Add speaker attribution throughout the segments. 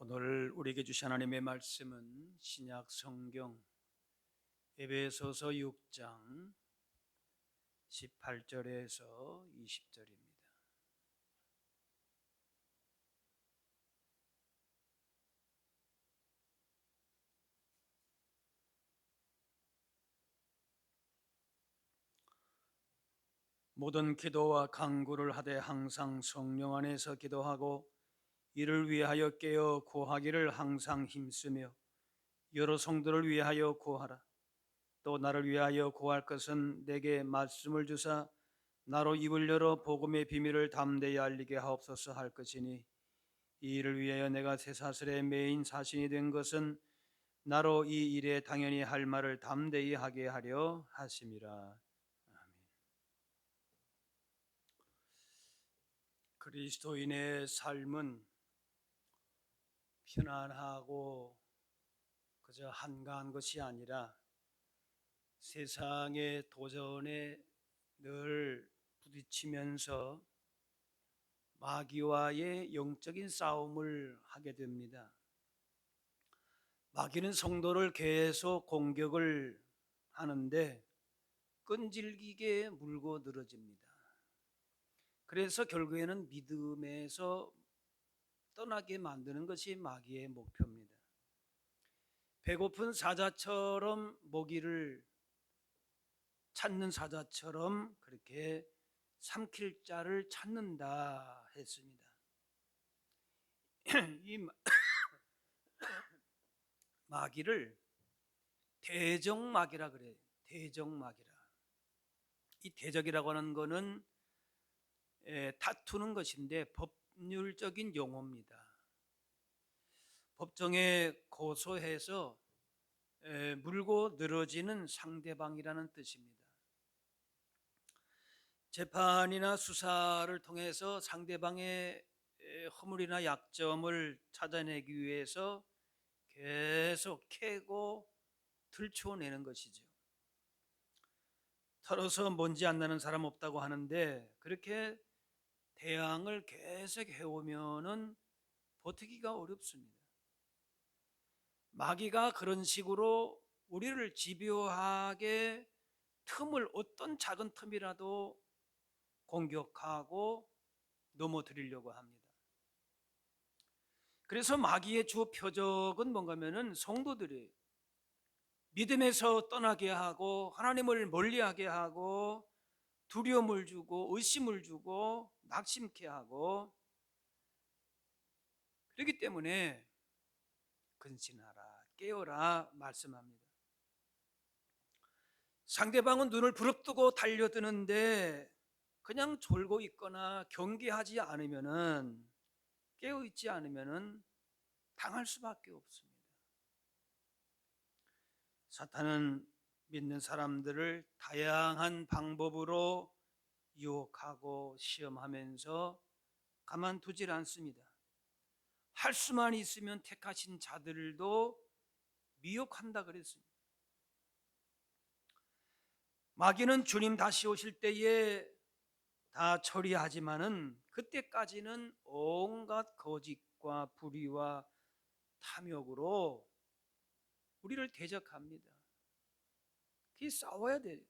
Speaker 1: 오늘 우리에게 주신 하나님의 말씀은 신약 성경 에베소서 6장 18절에서 20절입니다. 모든 기도와 간구를 하되 항상 성령 안에서 기도하고 이를 위하여 깨어 구하기를 항상 힘쓰며 여러 성도를 위하여 구하라. 또 나를 위하여 구할 것은 내게 말씀을 주사 나로 입을 열어 복음의 비밀을 담대히 알리게 하옵소서 할 것이니 이 일을 위하여 내가 쇠사슬의 매인 사신이 된 것은 나로 이 일에 당연히 할 말을 담대히 하게 하려 하심이라. 아멘. 그리스도인의 삶은 편안하고 그저 한가한 것이 아니라 세상의 도전에 늘 부딪히면서 마귀와의 영적인 싸움을 하게 됩니다. 마귀는 성도를 계속 공격을 하는데 끈질기게 물고 늘어집니다. 그래서 결국에는 믿음에서 떠나게 만드는 것이 마귀의 목표입니다. 배고픈 사자처럼 먹이를 찾는 사자처럼 그렇게 삼킬 자를 찾는다 했습니다. 이 마귀를 대적마귀라 그래요. 대적마귀라. 이 대적이라고 하는 거는 다투는 것인데 법률적인 용어입니다. 법정에 고소해서 물고 늘어지는 상대방이라는 뜻입니다. 재판이나 수사를 통해서 상대방의 허물이나 약점을 찾아내기 위해서 계속 캐고 들춰내는 것이죠. 털어서 먼지 안 나는 사람 없다고 하는데 그렇게 대항을 계속 해오면은 버티기가 어렵습니다. 마귀가 그런 식으로 우리를 집요하게 틈을 어떤 작은 틈이라도 공격하고 넘어뜨리려고 합니다. 그래서 마귀의 주 표적은 뭔가 하면은 성도들이 믿음에서 떠나게 하고 하나님을 멀리하게 하고 두려움을 주고 의심을 주고 낙심케 하고 그렇기 때문에 근신하라 깨어라 말씀합니다. 상대방은 눈을 부릅뜨고 달려드는데 그냥 졸고 있거나 경계하지 않으면은 깨어 있지 않으면은 당할 수밖에 없습니다. 사탄은 믿는 사람들을 다양한 방법으로 유혹하고 시험하면서 가만두질 않습니다. 할 수만 있으면 택하신 자들도 미혹한다 그랬습니다. 마귀는 주님 다시 오실 때에 다 처리하지만은 그때까지는 온갖 거짓과 불의와 탐욕으로 우리를 대적합니다. 그게 싸워야 돼요.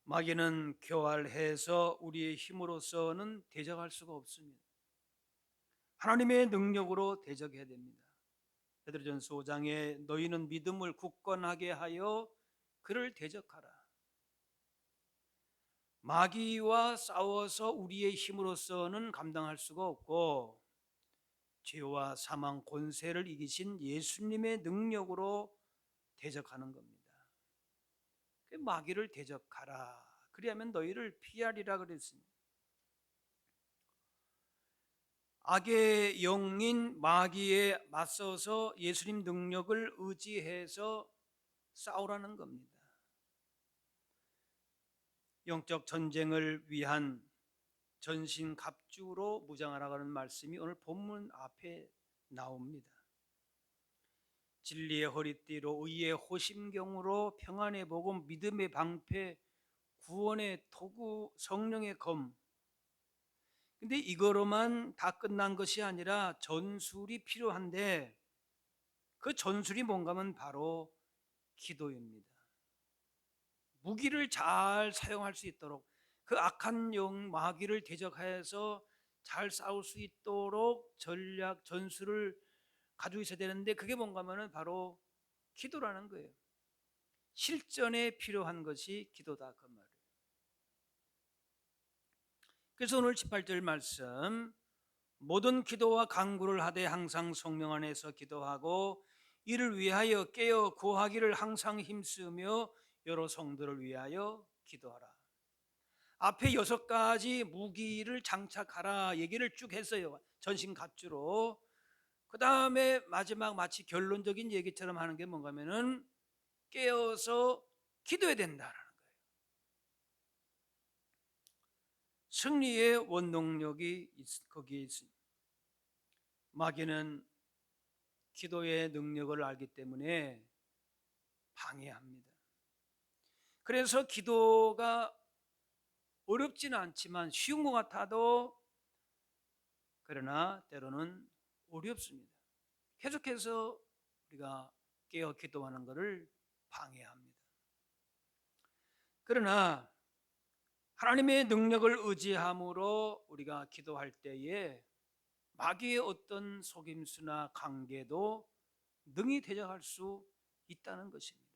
Speaker 1: 마귀는 교활해서 우리의 힘으로서는 대적할 수가 없습니다. 하나님의 능력으로 대적해야 됩니다. 베드로전서 5장에 너희는 믿음을 굳건하게 하여 그를 대적하라. 마귀와 싸워서 우리의 힘으로서는 감당할 수가 없고 죄와 사망 권세를 이기신 예수님의 능력으로 대적하는 겁니다. 마귀를 대적하라. 그리하면 너희를 피하리라 그랬습니다. 악의 영인 마귀에 맞서서 예수님 능력을 의지해서 싸우라는 겁니다. 영적 전쟁을 위한 전신갑주로 무장하라고 하는 말씀이 오늘 본문 앞에 나옵니다. 진리의 허리띠로 의의 호심경으로 평안의 복음 믿음의 방패 구원의 도구 성령의 검 근데 이거로만 다 끝난 것이 아니라 전술이 필요한데, 그 전술이 뭔가 하면 바로 기도입니다. 무기를 잘 사용할 수 있도록, 그 악한 영 마귀를 대적하여서 잘 싸울 수 있도록 전략 전술을 가지고 있어야 되는데, 그게 뭔가 하면 바로 기도라는 거예요. 실전에 필요한 것이 기도다, 그 말이에요. 그래서 오늘 18절 말씀, 모든 기도와 간구를 하되 항상 성령 안에서 기도하고 이를 위하여 깨어 구하기를 항상 힘쓰며 여러 성도를 위하여 기도하라. 앞에 6가지 무기를 장착하라 얘기를 쭉 했어요. 전신갑주로. 그 다음에 마지막 마치 결론적인 얘기처럼 하는 게 뭔가 하면은 깨어서 기도해야 된다라는 거예요. 승리의 원동력이 거기에 있습니다. 마귀는 기도의 능력을 알기 때문에 방해합니다. 그래서 기도가 어렵지는 않지만 쉬운 것 같아도, 그러나 때로는 어렵습니다. 계속해서 우리가 깨어 기도하는 것을 방해합니다. 그러나 하나님의 능력을 의지함으로 우리가 기도할 때에 마귀의 어떤 속임수나 관계도 능히 대적할 수 있다는 것입니다.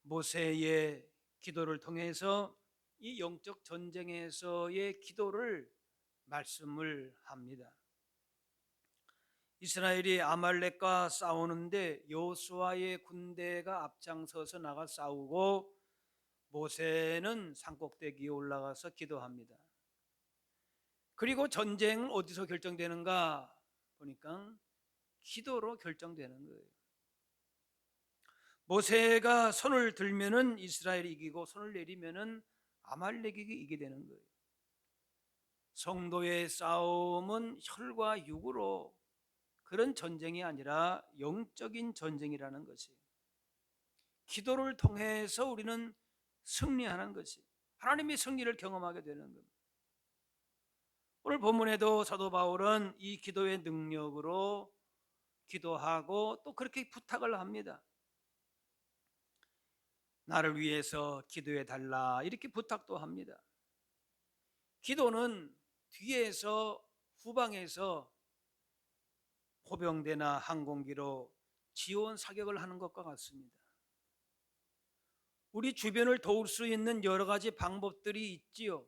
Speaker 1: 모세의 기도를 통해서 이 영적 전쟁에서의 기도를 말씀을 합니다. 이스라엘이 아말렉과 싸우는데 여호수아의 군대가 앞장서서 나가 싸우고 모세는 산꼭대기에 올라가서 기도합니다. 그리고 전쟁은 어디서 결정되는가 보니까 기도로 결정되는 거예요. 모세가 손을 들면은 이스라엘이 이기고 손을 내리면은 아말렉이 이기게 되는 거예요. 성도의 싸움은 혈과 육으로, 그런 전쟁이 아니라 영적인 전쟁이라는 것이, 기도를 통해서 우리는 승리하는 것이, 하나님의 승리를 경험하게 되는 겁니다. 오늘 본문에도 사도 바울은 이 기도의 능력으로 기도하고 또 그렇게 부탁을 합니다. 나를 위해서 기도해 달라 이렇게 부탁도 합니다. 기도는 뒤에서, 후방에서 포병대나 항공기로 지원 사격을 하는 것과 같습니다. 우리 주변을 도울 수 있는 여러 가지 방법들이 있지요.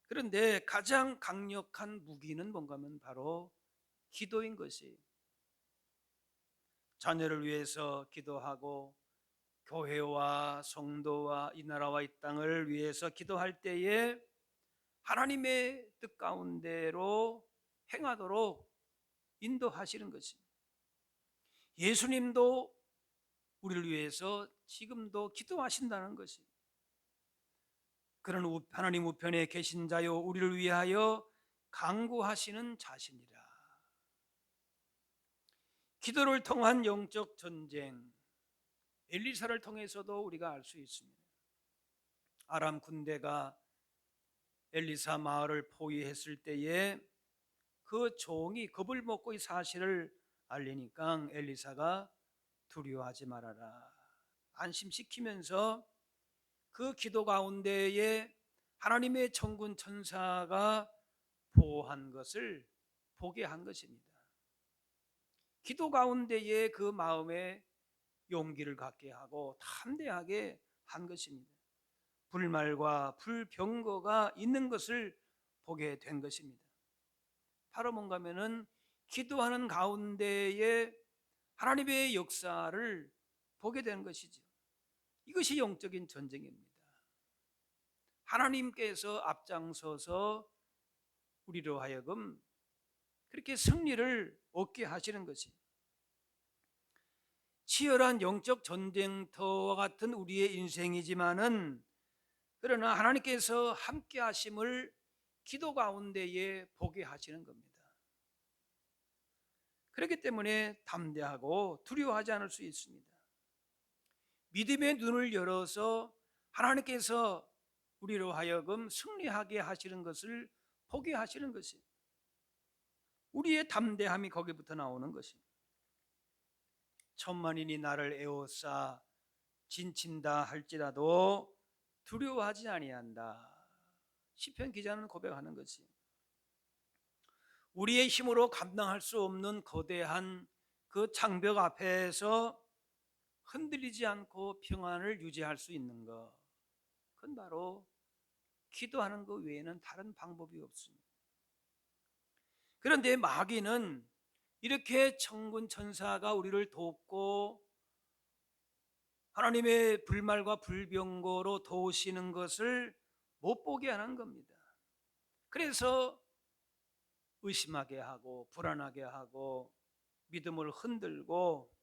Speaker 1: 그런데 가장 강력한 무기는 뭔가 하면 바로 기도인 것이, 자녀를 위해서 기도하고 교회와 성도와 이 나라와 이 땅을 위해서 기도할 때에 하나님의 뜻 가운데로 행하도록 인도하시는 것입니다. 예수님도 우리를 위해서 지금도 기도하신다는 것이, 그런 하나님 우편에 계신 자요 우리를 위하여 간구하시는 자신이라. 기도를 통한 영적 전쟁, 엘리사를 통해서도 우리가 알 수 있습니다. 아람 군대가 엘리사 마을을 포위했을 때에 그 종이 겁을 먹고 이 사실을 알리니까 엘리사가 두려워하지 말아라 안심시키면서 그 기도 가운데에 하나님의 천군 천사가 보호한 것을 보게 한 것입니다. 기도 가운데에 그 마음에 용기를 갖게 하고 담대하게 한 것입니다. 불말과 불병거가 있는 것을 보게 된 것입니다. 바로 뭔가 하면은 기도하는 가운데에 하나님의 역사를 보게 되는 것이죠. 이것이 영적인 전쟁입니다. 하나님께서 앞장서서 우리로 하여금 그렇게 승리를 얻게 하시는 것이, 치열한 영적 전쟁터와 같은 우리의 인생이지만은, 그러나 하나님께서 함께 하심을 기도 가운데에 보게 하시는 겁니다. 그렇기 때문에 담대하고 두려워하지 않을 수 있습니다. 믿음의 눈을 열어서 하나님께서 우리로 하여금 승리하게 하시는 것을 보게 하시는 것이, 우리의 담대함이 거기부터 나오는 것입니다. 천만인이 나를 에워싸 진친다 할지라도 두려워하지 아니한다. 시편 기자는 고백하는 것이, 우리의 힘으로 감당할 수 없는 거대한 그 장벽 앞에서 흔들리지 않고 평안을 유지할 수 있는 것, 그건 바로 기도하는 것 외에는 다른 방법이 없습니다. 그런데 마귀는 이렇게 천군 천사가 우리를 돕고 하나님의 불말과 불병거로 도우시는 것을 못 보게 하는 겁니다. 그래서 의심하게 하고 불안하게 하고 믿음을 흔들고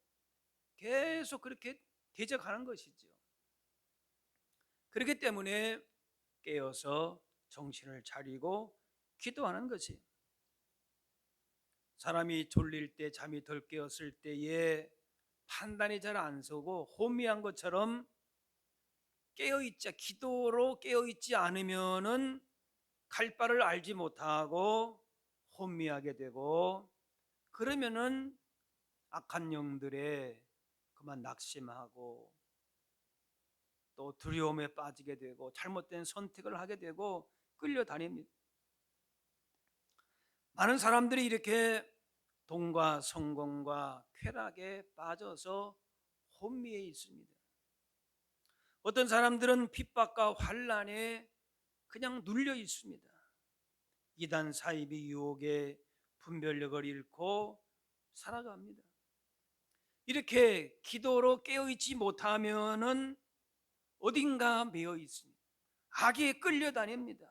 Speaker 1: 계속 그렇게 대적하는 것이죠. 그렇기 때문에 깨어서 정신을 차리고 기도하는 것이, 사람이 졸릴 때 잠이 덜 깨었을 때에 판단이 잘 안 서고 혼미한 것처럼 기도로 깨어있지 않으면은 갈 바를 알지 못하고 혼미하게 되고, 그러면은 악한 영들에 그만 낙심하고 또 두려움에 빠지게 되고 잘못된 선택을 하게 되고 끌려다닙니다. 많은 사람들이 이렇게 돈과 성공과 쾌락에 빠져서 혼미해 있습니다. 어떤 사람들은 핍박과 환난에 그냥 눌려 있습니다. 이단 사이비 유혹에 분별력을 잃고 살아갑니다. 이렇게 기도로 깨어있지 못하면은 어딘가 매여 있습니다. 악에 끌려다닙니다.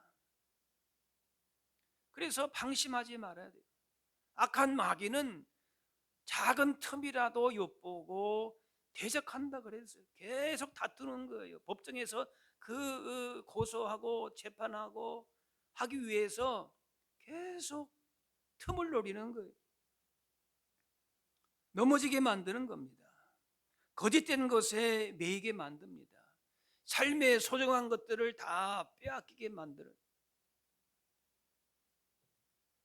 Speaker 1: 그래서 방심하지 말아야 돼요. 악한 마귀는 작은 틈이라도 엿보고 대적한다 그랬어요. 계속 다투는 거예요. 법정에서 그 고소하고 재판하고 하기 위해서 계속 틈을 노리는 거예요. 넘어지게 만드는 겁니다. 거짓된 것에 매이게 만듭니다. 삶의 소중한 것들을 다 빼앗기게 만들어요.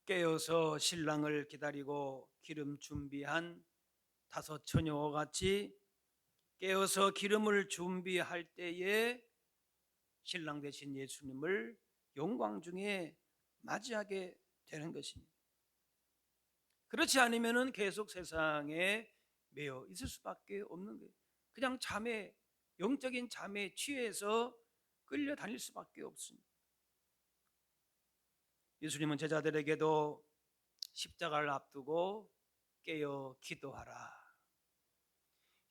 Speaker 1: 깨어서 신랑을 기다리고 기름 준비한 다섯 처녀와 같이 깨어서 기름을 준비할 때에 신랑 되신 예수님을 영광 중에 맞이하게 되는 것입니다. 그렇지 않으면 계속 세상에 매여 있을 수밖에 없는 거예요. 그냥 영적인 잠에 취해서 끌려다닐 수밖에 없습니다. 예수님은 제자들에게도 십자가를 앞두고 깨어 기도하라.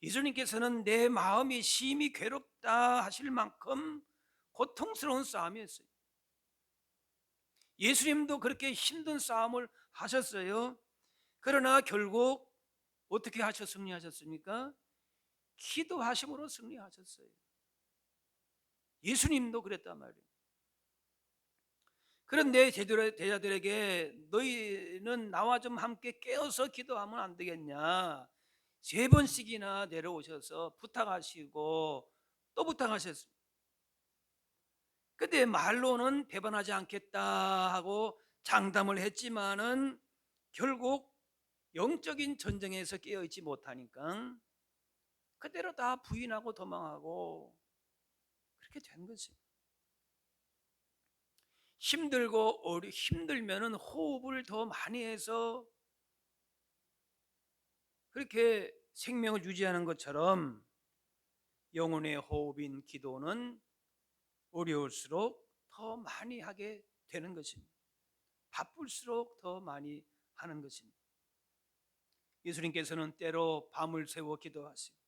Speaker 1: 예수님께서는 내 마음이 심히 괴롭다 하실 만큼 고통스러운 싸움이었어요. 예수님도 그렇게 힘든 싸움을 하셨어요. 그러나 결국 어떻게 승리하셨습니까? 기도하심으로 승리하셨어요. 예수님도 그랬단 말이에요. 그런데 제자들에게 너희는 나와 좀 함께 깨어서 기도하면 안 되겠냐, 세 번씩이나 내려오셔서 부탁하시고 또 부탁하셨습니다. 근데 말로는 배반하지 않겠다 하고 장담을 했지만은 결국 영적인 전쟁에서 깨어있지 못하니까 그대로 다 부인하고 도망하고 그렇게 된 거지. 힘들면은 호흡을 더 많이 해서 그렇게 생명을 유지하는 것처럼 영혼의 호흡인 기도는 어려울수록 더 많이 하게 되는 것입니다. 바쁠수록 더 많이 하는 것입니다. 예수님께서는 때로 밤을 새워 기도하시고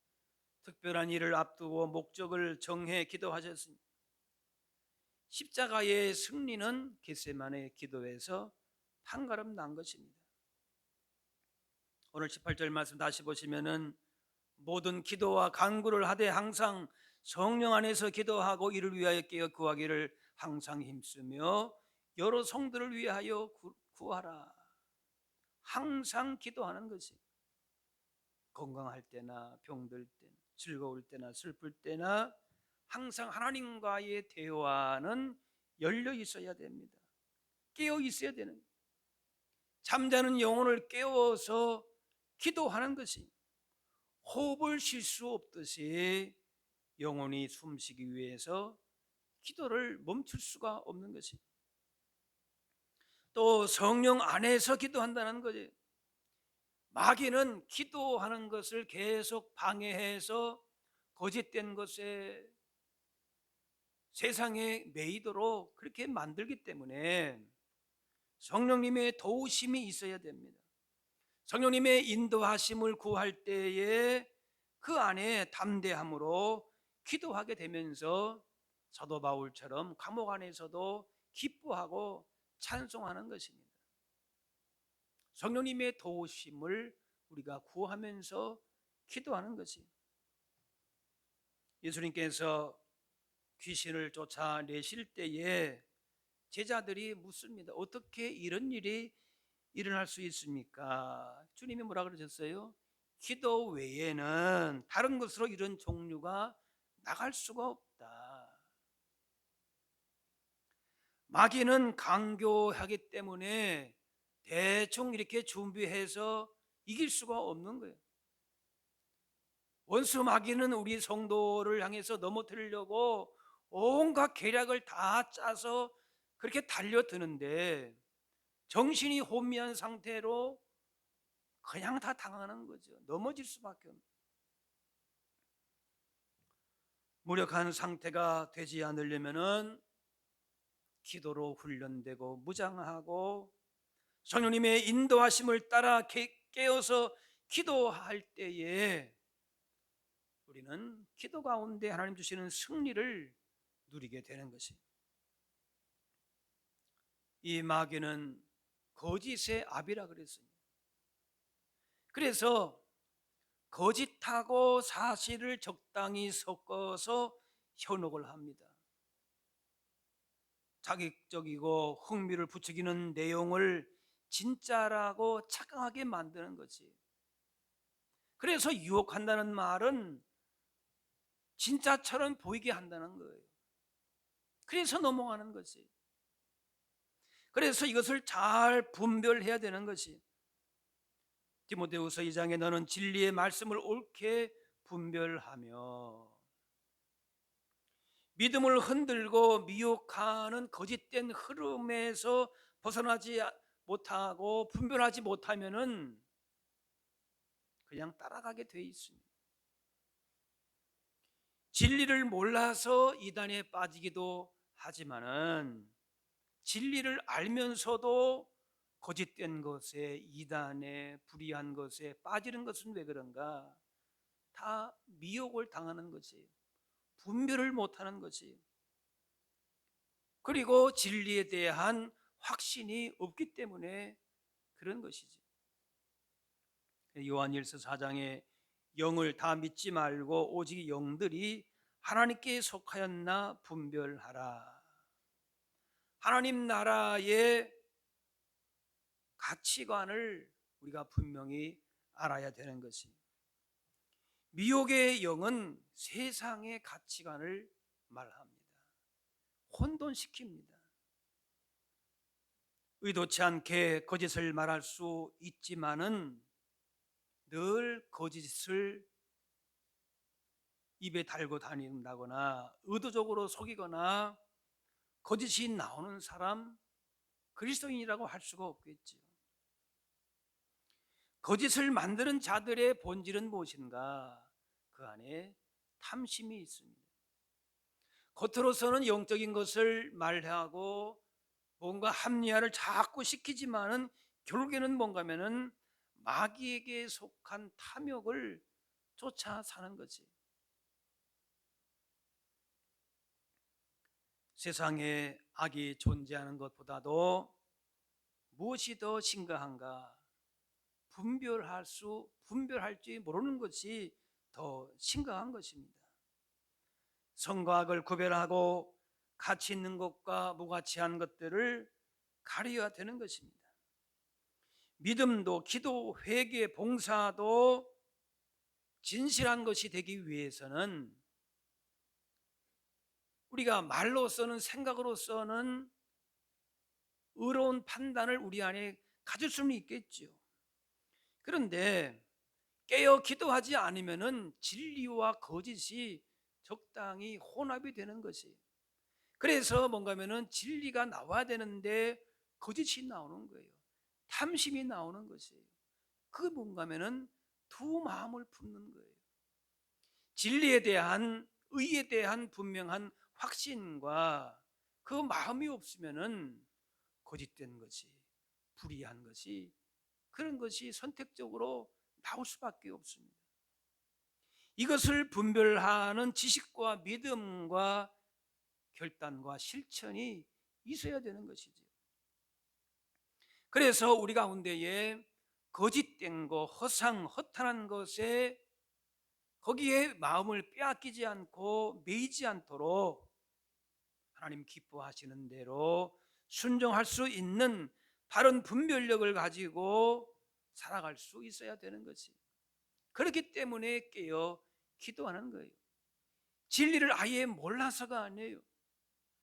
Speaker 1: 특별한 일을 앞두고 목적을 정해 기도하셨습니다. 십자가의 승리는 겟세마네 기도에서 한 걸음 난 것입니다. 오늘 18절 말씀 다시 보시면은 모든 기도와 간구를 하되 항상 성령 안에서 기도하고 이를 위하여 깨어 구하기를 항상 힘쓰며 여러 성들을 위하여 구하라. 항상 기도하는 것이, 건강할 때나 병들 때나 즐거울 때나 슬플 때나 항상 하나님과의 대화는 열려 있어야 됩니다. 깨어 있어야 되는, 잠자는 영혼을 깨워서 기도하는 것이, 호흡을 쉴 수 없듯이 영혼이 숨쉬기 위해서 기도를 멈출 수가 없는 것이, 또 성령 안에서 기도한다는 거지. 마귀는 기도하는 것을 계속 방해해서 거짓된 것에 세상에 매이도록 그렇게 만들기 때문에 성령님의 도우심이 있어야 됩니다. 성령님의 인도하심을 구할 때에 그 안에 담대함으로 기도하게 되면서 사도 바울처럼 감옥 안에서도 기뻐하고 찬송하는 것입니다. 성령님의 도우심을 우리가 구하면서 기도하는 것이, 예수님께서 귀신을 쫓아내실 때에 제자들이 묻습니다. 어떻게 이런 일이 일어날 수 있습니까? 주님이 뭐라 그러셨어요? 기도 외에는 다른 것으로 이런 종류가 나갈 수가 없다. 마귀는 강교하기 때문에 대충 이렇게 준비해서 이길 수가 없는 거예요. 원수 마귀는 우리 성도를 향해서 넘어뜨리려고 온갖 계략을 다 짜서 그렇게 달려드는데, 정신이 혼미한 상태로 그냥 다 당하는 거죠. 넘어질 수밖에 없는, 무력한 상태가 되지 않으려면은 기도로 훈련되고 무장하고 성령님의 인도하심을 따라 깨어서 기도할 때에 우리는 기도 가운데 하나님 주시는 승리를 누리게 되는 것이, 이 마귀는 거짓의 압이라 그랬습니다. 그래서 거짓하고 사실을 적당히 섞어서 현혹을 합니다. 자극적이고 흥미를 부추기는 내용을 진짜라고 착각하게 만드는 거지. 그래서 유혹한다는 말은 진짜처럼 보이게 한다는 거예요. 그래서 넘어가는 거지. 그래서 이것을 잘 분별해야 되는 것이, 디모데후서 2장에 너는 진리의 말씀을 옳게 분별하며, 믿음을 흔들고 미혹하는 거짓된 흐름에서 벗어나지 못하고 분별하지 못하면은 그냥 따라가게 돼 있습니다. 진리를 몰라서 이단에 빠지기도 하지만은 진리를 알면서도 거짓된 것에, 이단에, 불의한 것에 빠지는 것은 왜 그런가? 다 미혹을 당하는 것이, 분별을 못하는 것이, 그리고 진리에 대한 확신이 없기 때문에 그런 것이지. 요한일서 4장에 영을 다 믿지 말고 오직 영들이 하나님께 속하였나 분별하라. 하나님 나라의 가치관을 우리가 분명히 알아야 되는 것이, 미혹의 영은 세상의 가치관을 말합니다. 혼돈시킵니다. 의도치 않게 거짓을 말할 수 있지만은 늘 거짓을 입에 달고 다닌다거나 의도적으로 속이거나 거짓이 나오는 사람, 그리스도인이라고 할 수가 없겠지요. 거짓을 만드는 자들의 본질은 무엇인가? 그 안에 탐심이 있습니다. 겉으로서는 영적인 것을 말하고 뭔가 합리화를 자꾸 시키지만은 결국에는 뭔가면은 마귀에게 속한 탐욕을 쫓아 사는 거지. 세상에 악이 존재하는 것보다도 무엇이 더 심각한가? 분별할지 모르는 것이 더 심각한 것입니다. 선과 악을 구별하고 가치 있는 것과 무가치한 것들을 가려야 되는 것입니다. 믿음도 기도, 회개, 봉사도 진실한 것이 되기 위해서는 우리가 말로서는, 생각으로서는 의로운 판단을 우리 안에 가질 수는 있겠죠. 그런데 깨어 기도하지 않으면은 진리와 거짓이 적당히 혼합이 되는 것이. 그래서 뭔가 하면은 진리가 나와야 되는데 거짓이 나오는 거예요. 탐심이 나오는 것이에요. 그 뭔가 하면은 두 마음을 품는 거예요. 진리에 대한, 의에 대한 분명한 확신과 그 마음이 없으면은 거짓된 것이, 불의한 것이, 그런 것이 선택적으로 나올 수밖에 없습니다. 이것을 분별하는 지식과 믿음과 결단과 실천이 있어야 되는 것이죠. 그래서 우리 가운데에 거짓된 것, 허상, 허탄한 것에 거기에 마음을 빼앗기지 않고 매이지 않도록 하나님 기뻐하시는 대로 순종할 수 있는 바른 분별력을 가지고 살아갈 수 있어야 되는 것이. 그렇기 때문에 깨어 기도하는 거예요. 진리를 아예 몰라서가 아니에요.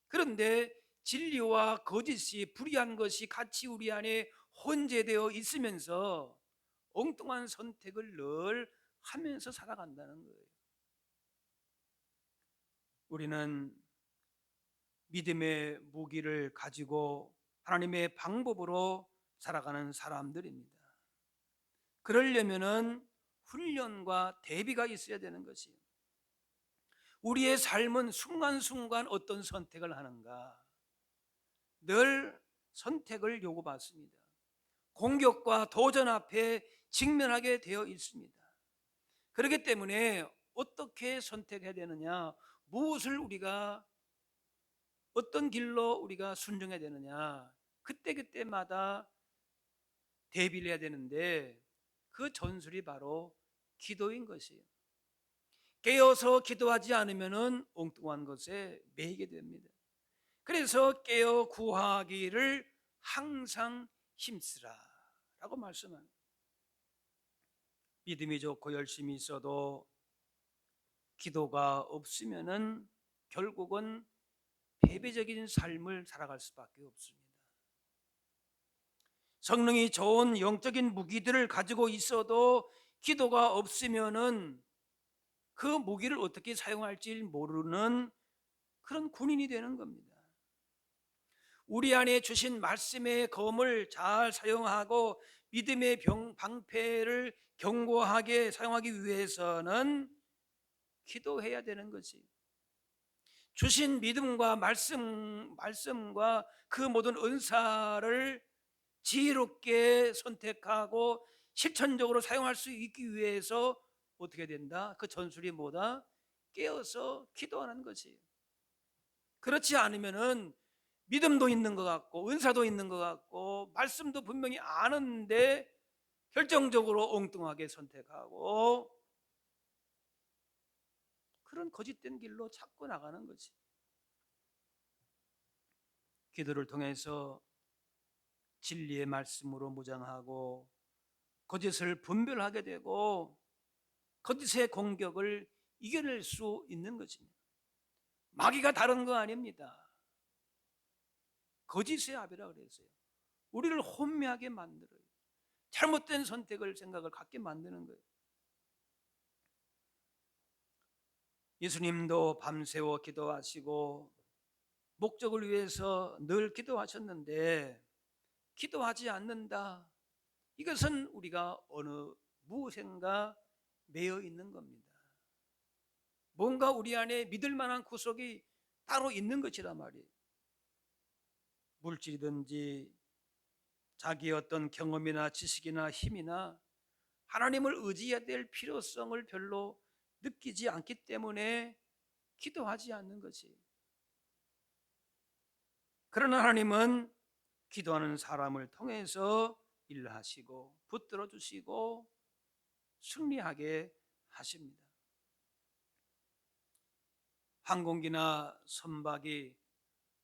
Speaker 1: 그런데 진리와 거짓이, 불의한 것이 같이 우리 안에 혼재되어 있으면서 엉뚱한 선택을 늘 하면서 살아간다는 거예요. 우리는 믿음의 무기를 가지고 하나님의 방법으로 살아가는 사람들입니다. 그러려면은 훈련과 대비가 있어야 되는 것이에요. 우리의 삶은 순간순간 어떤 선택을 하는가, 늘 선택을 요구받습니다. 공격과 도전 앞에 직면하게 되어 있습니다. 그렇기 때문에 어떻게 선택해야 되느냐, 무엇을 우리가 어떤 길로 우리가 순종해야 되느냐, 그때그때마다 대비를 해야 되는데 그 전술이 바로 기도인 것이에요. 깨어서 기도하지 않으면 엉뚱한 것에 매이게 됩니다. 그래서 깨어 구하기를 항상 힘쓰라 라고 말씀합니다. 믿음이 좋고 열심히 있어도 기도가 없으면은 결국은 패배적인 삶을 살아갈 수밖에 없습니다. 성능이 좋은 영적인 무기들을 가지고 있어도 기도가 없으면은 그 무기를 어떻게 사용할지 모르는 그런 군인이 되는 겁니다. 우리 안에 주신 말씀의 검을 잘 사용하고 믿음의 방패를 견고하게 사용하기 위해서는 기도해야 되는 것이, 주신 믿음과 말씀과 그 모든 은사를 지혜롭게 선택하고 실천적으로 사용할 수 있기 위해서 어떻게 된다? 그 전술이 뭐다? 깨어서 기도하는 것이에요. 그렇지 않으면은 믿음도 있는 것 같고 은사도 있는 것 같고 말씀도 분명히 아는데 결정적으로 엉뚱하게 선택하고 그런 거짓된 길로 자꾸 나가는 거지. 기도를 통해서 진리의 말씀으로 무장하고 거짓을 분별하게 되고 거짓의 공격을 이겨낼 수 있는 것입니다. 마귀가 다른 거 아닙니다. 거짓의 아비라 그랬어요. 우리를 혼미하게 만들어요. 잘못된 선택을, 생각을 갖게 만드는 거예요. 예수님도 밤새워 기도하시고 목적을 위해서 늘 기도하셨는데 기도하지 않는다. 이것은 우리가 어느 무엇인가 매여 있는 겁니다. 뭔가 우리 안에 믿을 만한 구석이 따로 있는 것이란 말이에요. 물질이든지 자기의 어떤 경험이나 지식이나 힘이나 하나님을 의지해야 될 필요성을 별로 느끼지 않기 때문에 기도하지 않는 것이. 그러나 하나님은 기도하는 사람을 통해서 일하시고 붙들어 주시고 승리하게 하십니다. 항공기나 선박이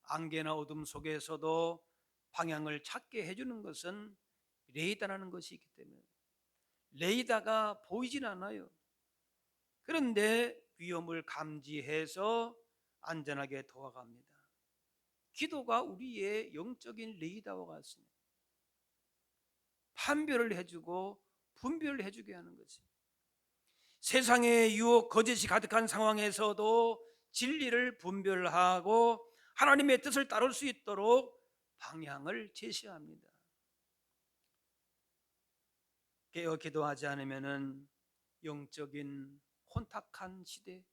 Speaker 1: 안개나 어둠 속에서도 방향을 찾게 해주는 것은 레이더라는 것이 있기 때문에 레이더가 보이진 않아요. 그런데 위험을 감지해서 안전하게 도와갑니다. 기도가 우리의 영적인 레이더와 같습니다. 판별을 해주고 분별을 해주게 하는 거지. 세상의 유혹, 거짓이 가득한 상황에서도 진리를 분별하고 하나님의 뜻을 따를 수 있도록 방향을 제시합니다. 깨어 기도하지 않으면 영적인 혼탁한 시대,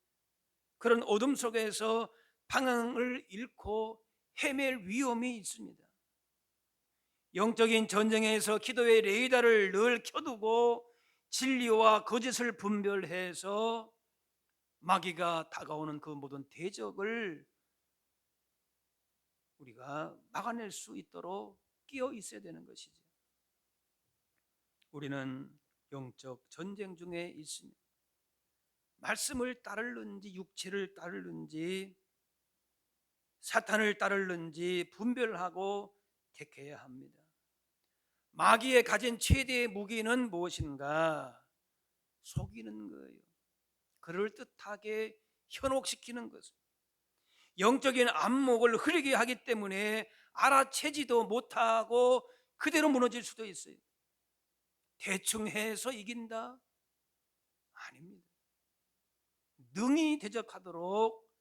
Speaker 1: 그런 어둠 속에서 방향을 잃고 헤맬 위험이 있습니다. 영적인 전쟁에서 기도의 레이더를 늘 켜두고 진리와 거짓을 분별해서 마귀가 다가오는 그 모든 대적을 우리가 막아낼 수 있도록 끼어 있어야 되는 것이죠. 우리는 영적 전쟁 중에 있습니다. 말씀을 따르는지 육체를 따르는지 사탄을 따르는지 분별하고 택해야 합니다. 마귀의 가진 최대의 무기는 무엇인가? 속이는 거예요. 그럴듯하게 현혹시키는 것을. 영적인 안목을 흐리게 하기 때문에 알아채지도 못하고 그대로 무너질 수도 있어요. 대충 해서 이긴다? 아닙니다. 능히 대적하도록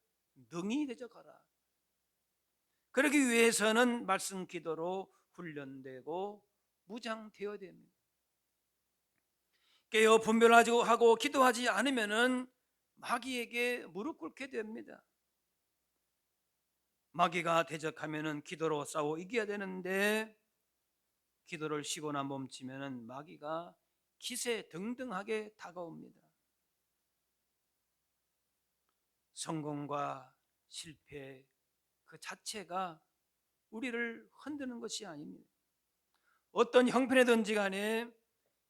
Speaker 1: 능히 대적하라. 그러기 위해서는 말씀 기도로 훈련되고 무장되어야 됩니다. 깨어 분별하고 기도하지 않으면은 마귀에게 무릎 꿇게 됩니다. 마귀가 대적하면은 기도로 싸워 이겨야 되는데 기도를 쉬거나 멈추면은 마귀가 기세등등하게 다가옵니다. 성공과 실패 그 자체가 우리를 흔드는 것이 아닙니다. 어떤 형편이든지 간에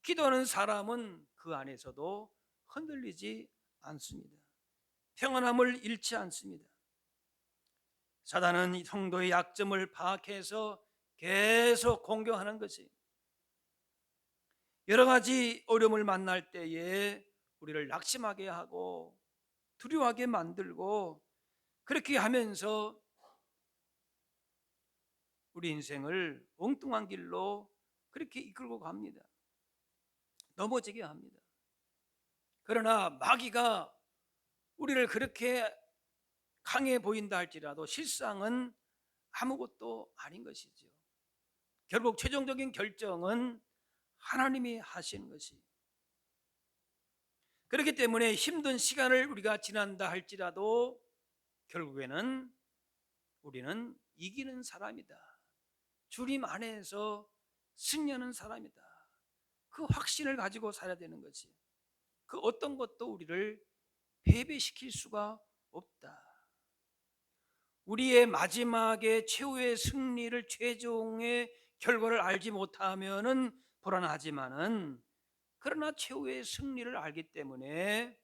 Speaker 1: 기도하는 사람은 그 안에서도 흔들리지 않습니다. 평안함을 잃지 않습니다. 사단은 성도의 약점을 파악해서 계속 공격하는 것이, 여러 가지 어려움을 만날 때에 우리를 낙심하게 하고 두려워하게 만들고, 그렇게 하면서 우리 인생을 엉뚱한 길로 그렇게 이끌고 갑니다. 넘어지게 합니다. 그러나 마귀가 우리를 그렇게 강해 보인다 할지라도 실상은 아무것도 아닌 것이죠. 결국 최종적인 결정은 하나님이 하시는 것이. 그렇기 때문에 힘든 시간을 우리가 지난다 할지라도 결국에는 우리는 이기는 사람이다. 주님 안에서 승리하는 사람이다. 그 확신을 가지고 살아야 되는 것이. 그 어떤 것도 우리를 패배시킬 수가 없다. 우리의 마지막에 최후의 승리를, 최종의 결과를 알지 못하면은 불안하지만은, 그러나 최후의 승리를 알기 때문에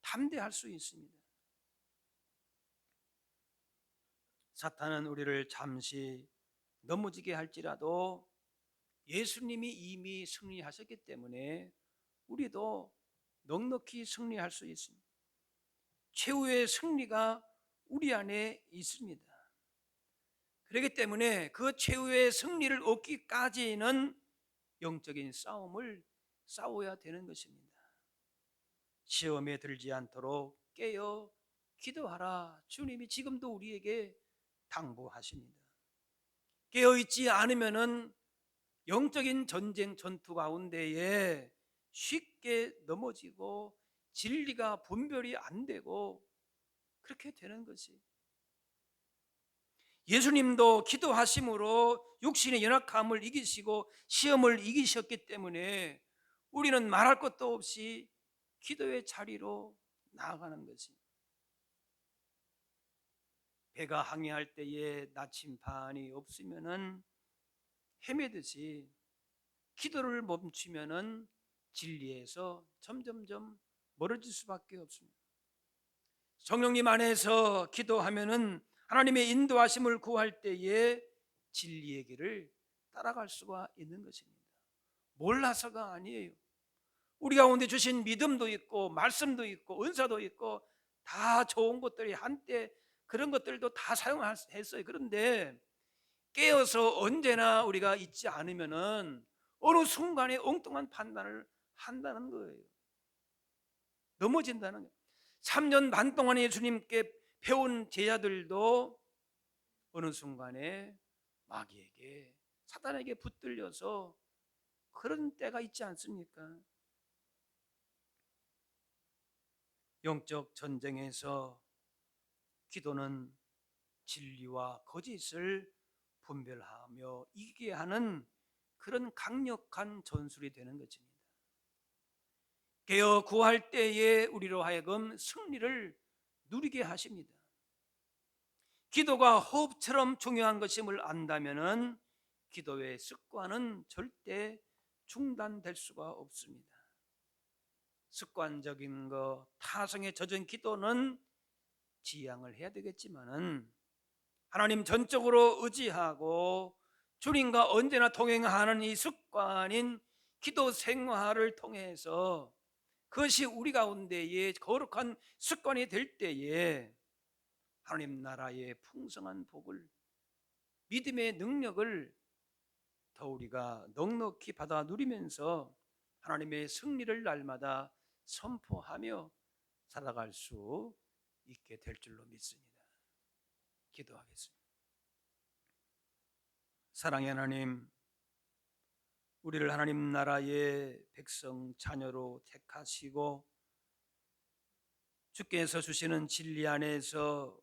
Speaker 1: 담대할 수 있습니다. 사탄은 우리를 잠시 넘어지게 할지라도 예수님이 이미 승리하셨기 때문에 우리도 넉넉히 승리할 수 있습니다. 최후의 승리가 우리 안에 있습니다. 그렇기 때문에 그 최후의 승리를 얻기까지는 영적인 싸움을 싸워야 되는 것입니다. 시험에 들지 않도록 깨어 기도하라. 주님이 지금도 우리에게 당부하십니다. 깨어있지 않으면은 영적인 전쟁 전투 가운데에 쉽게 넘어지고 진리가 분별이 안 되고 그렇게 되는 것이. 예수님도 기도하심으로 육신의 연약함을 이기시고 시험을 이기셨기 때문에 우리는 말할 것도 없이 기도의 자리로 나아가는 것이. 배가 항해할 때에 나침반이 없으면은 헤매듯이 기도를 멈추면은 진리에서 점점점 멀어질 수밖에 없습니다. 성령님 안에서 기도하면은 하나님의 인도하심을 구할 때에 진리의 길을 따라갈 수가 있는 것입니다. 몰라서가 아니에요. 우리 가운데 주신 믿음도 있고 말씀도 있고 은사도 있고 다 좋은 것들이 한때 그런 것들도 다 사용했어요. 그런데 깨어서 언제나 우리가 있지 않으면은 어느 순간에 엉뚱한 판단을 한다는 거예요. 넘어진다는 거예요. 3년 반 동안 예수님께 배운 제자들도 어느 순간에 마귀에게, 사단에게 붙들려서 그런 때가 있지 않습니까? 영적 전쟁에서 기도는 진리와 거짓을 분별하며 이기게 하는 그런 강력한 전술이 되는 것입니다. 깨어 구할 때에 우리로 하여금 승리를 누리게 하십니다. 기도가 호흡처럼 중요한 것임을 안다면은 기도의 습관은 절대 중단될 수가 없습니다. 습관적인 것, 타성에 젖은 기도는 지양을 해야 되겠지만은 하나님 전적으로 의지하고 주님과 언제나 동행하는 이 습관인 기도 생활을 통해서 그것이 우리 가운데의 거룩한 습관이 될 때에 하나님 나라의 풍성한 복을, 믿음의 능력을 더 우리가 넉넉히 받아 누리면서 하나님의 승리를 날마다 선포하며 살아갈 수 있게 될 줄로 믿습니다. 기도하겠습니다. 사랑의 하나님, 우리를 하나님 나라의 백성 자녀로 택하시고 주께서 주시는 진리 안에서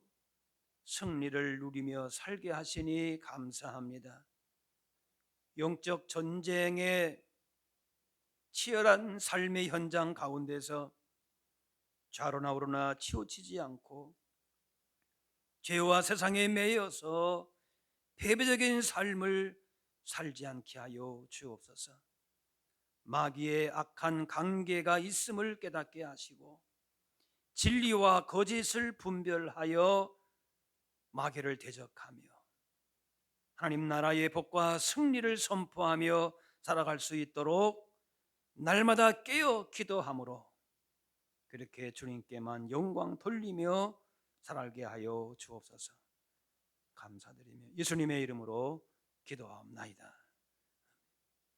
Speaker 1: 승리를 누리며 살게 하시니 감사합니다. 영적 전쟁의 치열한 삶의 현장 가운데서 좌로나 우로나 치우치지 않고 죄와 세상에 매여서 패배적인 삶을 살지 않게 하여 주옵소서. 마귀의 악한 관계가 있음을 깨닫게 하시고 진리와 거짓을 분별하여 마귀를 대적하며 하나님 나라의 복과 승리를 선포하며 살아갈 수 있도록 날마다 깨어 기도함으로 그렇게 주님께만 영광 돌리며 살게 하여 주옵소서. 감사드리며 예수님의 이름으로 기도하옵나이다.